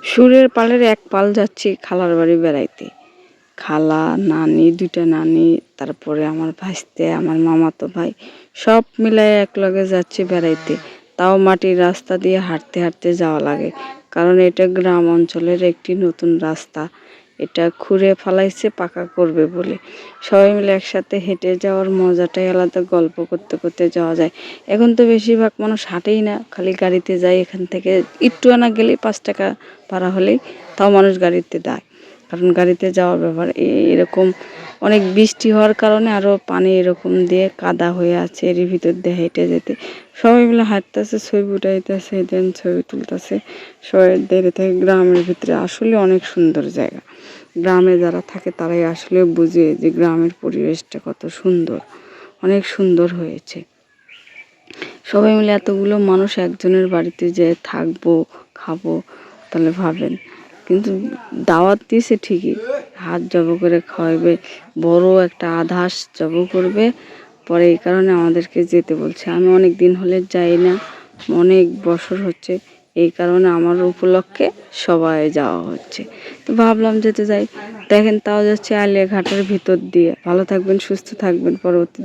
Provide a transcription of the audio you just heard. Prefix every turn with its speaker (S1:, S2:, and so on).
S1: সুরের পালের এক পাল যাচ্ছি খালার বাড়ি বেড়াইতে। খালা, নানি, দুইটা নানি, তারপরে আমার ভাইস্তে, আমার মামাতো ভাই সব মিলাই একলগে যাচ্ছি বেড়াইতে। তাও মাটির রাস্তা দিয়ে হাঁটতে হাঁটতে যাওয়া লাগে, কারণ এটা গ্রাম অঞ্চলের একটি নতুন রাস্তা। এটা খুঁড়ে ফেলাইছে পাকা করবে বলে। সবাই মিলে একসাথে হেঁটে যাওয়ার মজাটাই আলাদা, গল্প করতে করতে যাওয়া যায়। এখন তো বেশিরভাগ মানুষ হাঁটেই না, খালি গাড়িতে যায়। এখান থেকে একটু আনা গেলেই 5 টাকা ভাড়া হলেই তাও মানুষ গাড়িতে দেয়, কারণ গাড়িতে যাওয়ার ব্যাপার। এরকম অনেক বৃষ্টি হওয়ার কারণে আরও পানি এরকম দিয়ে কাদা হয়ে আছে, এর ভিতর দিয়ে হেঁটে যেতে। সবাই মিলে হাঁটতেছে, ছবি উঠাইতেছে, দেন ছবি তুলতেছে সবাই দেরি থেকে। গ্রামের ভিতরে আসলে অনেক সুন্দর জায়গা। গ্রামে যারা থাকে তারাই আসলে বুঝে যে গ্রামের পরিবেশটা কত সুন্দর, অনেক সুন্দর হয়েছে। সবাই মিলে এতগুলো মানুষ একজনের বাড়িতে যে থাকবো, খাবো, তাহলে ভাবেন। কিন্তু দাওয়াত দিয়েছে ঠিকই, হাত জব করে খাওয়াবে, বড় একটা আধাস জব করবে, পরে এই কারণে আমাদেরকে যেতে বলছে। আমি অনেক দিন হলে যাই না, অনেক বছর হচ্ছে, এই কারণে আমার উপলক্ষে সবাই যাওয়া হচ্ছে। তো ভাবলাম যেতে যাই। দেখেন তাও যাচ্ছে আলিয়া ঘাটের ভিতর দিয়ে। ভালো থাকবেন, সুস্থ থাকবেন, পরবর্তী